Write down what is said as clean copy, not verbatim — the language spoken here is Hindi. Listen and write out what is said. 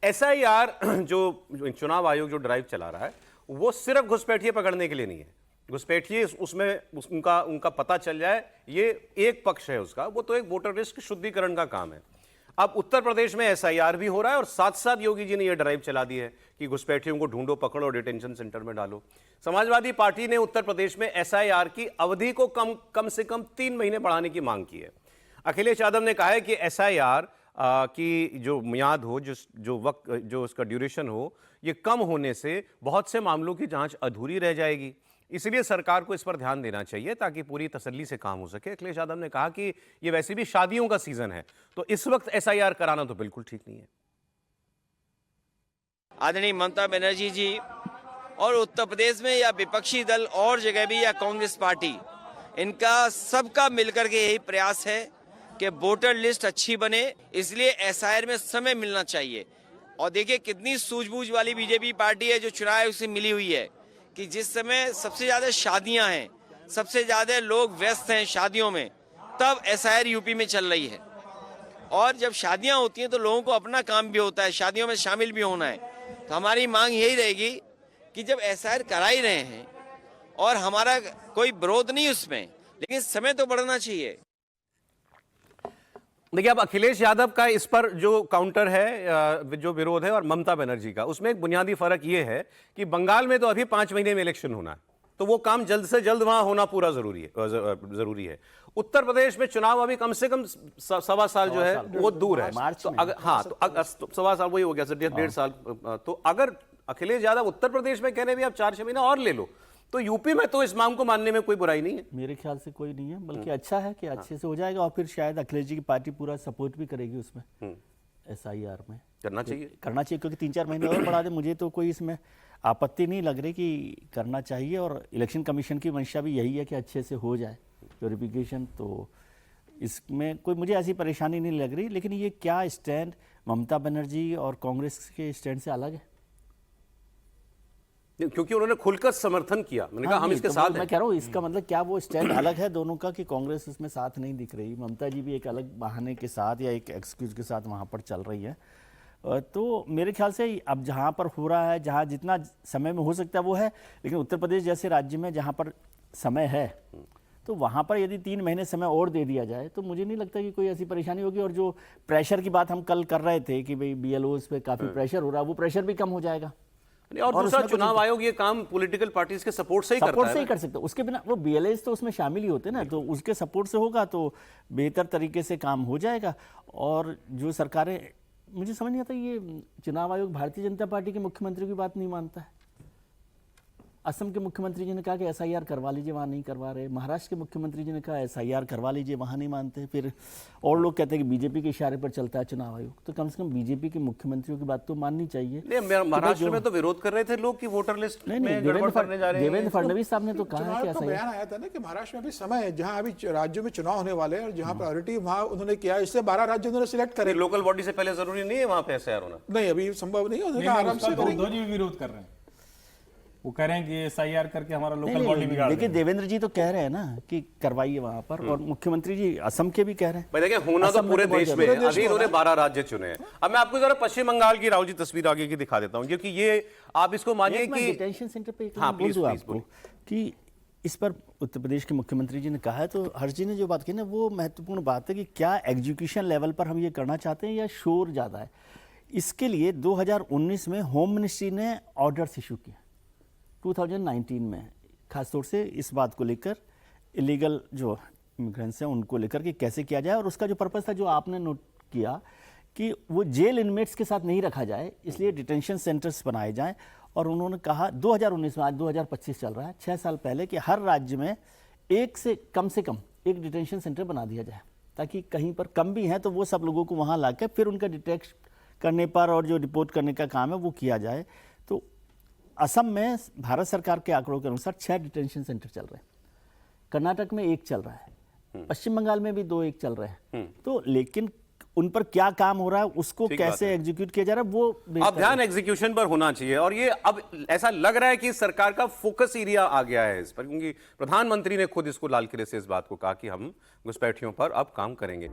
एसआईआर जो चुनाव आयोग जो ड्राइव चला रहा है वो सिर्फ घुसपैठिए पकड़ने के लिए नहीं है। घुसपैठिए उसमें उनका पता चल जाए, ये एक पक्ष है उसका, वो तो एक वोटर लिस्ट शुद्धिकरण का काम है। अब उत्तर प्रदेश में एसआईआर भी हो रहा है और साथ साथ योगी जी ने यह ड्राइव चला दी है कि घुसपैठियों को ढूंढो, पकड़ो और डिटेंशन सेंटर में डालो। समाजवादी पार्टी ने उत्तर प्रदेश में एसआईआर की अवधि को कम से कम 3 महीने बढ़ाने की मांग की है। अखिलेश यादव ने कहा है कि एसआईआर की जो मियाद हो, जो वक्त, जो उसका ड्यूरेशन हो, ये कम होने से बहुत से मामलों की जांच अधूरी रह जाएगी। इसलिए सरकार को इस पर ध्यान देना चाहिए ताकि पूरी तसल्ली से काम हो सके। अखिलेश यादव ने कहा कि ये वैसे भी शादियों का सीजन है, तो इस वक्त एसआईआर कराना तो बिल्कुल ठीक नहीं है। आदरणीय ममता बनर्जी जी और उत्तर प्रदेश में या विपक्षी दल और जगह भी या कांग्रेस पार्टी, इनका सबका मिलकर के यही प्रयास है कि वोटर लिस्ट अच्छी बने, इसलिए एसआईआर में समय मिलना चाहिए। और देखिए कितनी सूझबूझ वाली बीजेपी पार्टी है जो चुनाव आयोग से मिली हुई है कि जिस समय सबसे ज्यादा शादियां हैं, सबसे ज्यादा लोग व्यस्त हैं शादियों में, तब एसआईआर यूपी में चल रही है। और जब शादियां होती हैं तो लोगों को अपना काम भी होता है, शादियों में शामिल भी होना है। तो हमारी मांग यही रहेगी कि जब एसआईआर करा ही रहे हैं और हमारा कोई विरोध नहीं उसमें, लेकिन समय तो बढ़ना चाहिए। देखिए, अब अखिलेश यादव का इस पर जो काउंटर है, जो विरोध है, और ममता बनर्जी का, उसमें एक बुनियादी फर्क यह है कि बंगाल में तो अभी 5 महीने में इलेक्शन होना है, तो वो काम जल्द से जल्द वहां होना पूरा जरूरी है। उत्तर प्रदेश में चुनाव अभी कम से कम 1.25 साल जो है वो दूर है। तो अगर तो 1.25 साल वही हो गया, 1.5 साल। तो अगर अखिलेश यादव उत्तर प्रदेश में कह रहे भी आप 4-6 महीने और ले लो, तो यूपी में तो इस मांग को मानने में कोई बुराई नहीं है। मेरे ख्याल से कोई नहीं है, बल्कि अच्छा है कि अच्छे से हो जाएगा और फिर शायद अखिलेश जी की पार्टी पूरा सपोर्ट भी करेगी उसमें। एसआईआर में करना चाहिए क्योंकि 3-4 महीने और बढ़ा दे, मुझे तो कोई इसमें आपत्ति नहीं लग रही कि करना चाहिए। और इलेक्शन कमीशन की मंशा भी यही है कि अच्छे से हो जाए वेरिफिकेशन, तो इसमें कोई मुझे ऐसी परेशानी नहीं लग रही। लेकिन ये क्या स्टैंड ममता बनर्जी और कांग्रेस के स्टैंड से अलग है, क्योंकि उन्होंने खुलकर समर्थन किया। मैंने कहा हम इसके साथ हैं। मैं कह रहा हूँ इसका मतलब क्या वो स्टैंड अलग है दोनों का कि कांग्रेस इसमें साथ नहीं दिख रही, ममता जी भी एक अलग बहाने के साथ या एक एक्सक्यूज के साथ वहाँ पर चल रही है। तो मेरे ख्याल से अब जहाँ पर हो रहा है, जहाँ जितना समय में हो सकता है वो है। लेकिन उत्तर प्रदेश जैसे राज्य में जहाँ पर समय है, तो वहाँ पर यदि 3 महीने समय और दे दिया जाए तो मुझे नहीं लगता कि कोई ऐसी परेशानी होगी। और जो प्रेशर की बात हम कल कर रहे थे कि भाई बीएलओ पे काफ़ी प्रेशर हो रहा है, वो प्रेशर भी कम हो जाएगा। और दूसरा, चुनाव आयोग ये काम पॉलिटिकल पार्टीज के सपोर्ट से ही कर सकता है। उसके बिना वो बीएलएस तो उसमें शामिल ही होते हैं ना, तो उसके सपोर्ट से होगा तो बेहतर तरीके से काम हो जाएगा। और जो सरकारें, मुझे समझ नहीं आता, ये चुनाव आयोग भारतीय जनता पार्टी के मुख्यमंत्री की बात नहीं मानता है। असम के मुख्यमंत्री जी ने कहा कि एसआईआर करवा लीजिए, वहाँ नहीं करवा रहे। महाराष्ट्र के मुख्यमंत्री जी ने कहा एसआईआर करवा लीजिए, वहाँ नहीं मानते। फिर और लोग कहते हैं कि बीजेपी के इशारे पर चलता है चुनाव आयोग। तो कम से कम बीजेपी के मुख्यमंत्रियों की बात तो माननी चाहिए। महाराष्ट्र में तो विरोध कर रहे थे लोग कि वोटर लिस्ट में गड़बड़ करने जा रहे हैं। देवेंद्र फडणवीस साहब ने तो कहा कि बयान आया था ना कि महाराष्ट्र में भी समय है, जहाँ अभी राज्यों में चुनाव होने वाले हैं और जहाँ प्रायोरिटी वहाँ उन्होंने किया। इससे 12 राज्य उन्होंने सिलेक्ट करे। लोकल बॉडी से पहले जरूरी नहीं है वहाँ पे एसआईआर होना? नहीं, अभी संभव नहीं है। आराम से विरोध कर रहे हैं, वो कह रहे हैं कि एसआईआर करके हमारा लोकल बॉडी बिगाड़। देखिए देवेंद्र जी तो कह रहे हैं ना कि करवाइए वहां पर, और मुख्यमंत्री जी असम के भी कह रहे हैं। देखिए होना तो पूरे देश में है। अभी उन्होंने 12 राज्य चुने हैं। अब मैं आपको जरा पश्चिम बंगाल की राहुल जी तस्वीर आगे की दिखा देता हूं, क्योंकि ये आप इसको मानिए कि डिटेंशन सेंटर पे बोल आपको कि इस पर उत्तर प्रदेश के मुख्यमंत्री जी ने कहा है। तो हर्ष जी ने जो बात की ना, वो महत्वपूर्ण बात है कि क्या एग्जीक्यूशन लेवल पर हम ये करना चाहते हैं या शोर ज्यादा है। इसके लिए 2019 में होम मिनिस्ट्री ने ऑर्डर्स इशू किए 2019 में, खासतौर से इस बात को लेकर इलीगल जो इमिग्रेंट्स हैं उनको लेकर कि कैसे किया जाए। और उसका जो पर्पस था, जो आपने नोट किया, कि वो जेल इनमेट्स के साथ नहीं रखा जाए, इसलिए डिटेंशन सेंटर्स बनाए जाएं। और उन्होंने कहा 2019 में, आज 2025 चल रहा है, 6 साल पहले, कि हर राज्य में से कम एक डिटेंशन सेंटर बना दिया जाए, ताकि कहीं पर कम भी हैं तो वो सब लोगों को वहाँ ला के फिर उनका डिटेक्ट करने पर और जो रिपोर्ट करने का काम है वो किया जाए। तो असम में भारत सरकार के आंकड़ों के अनुसार 6 डिटेंशन सेंटर चल रहे हैं, कर्नाटक में 1 चल रहा है, पश्चिम बंगाल में भी 2-1 चल रहे हैं। तो लेकिन उन पर क्या काम हो रहा है, उसको कैसे एग्जीक्यूट किया जा रहा है, वो अब ध्यान एग्जीक्यूशन पर होना चाहिए। और ये अब ऐसा लग रहा है कि सरकार का फोकस एरिया आ गया है इस पर, क्योंकि प्रधानमंत्री ने खुद इसको लाल किले से इस बात को कहा कि हम घुसपैठियों पर अब काम करेंगे।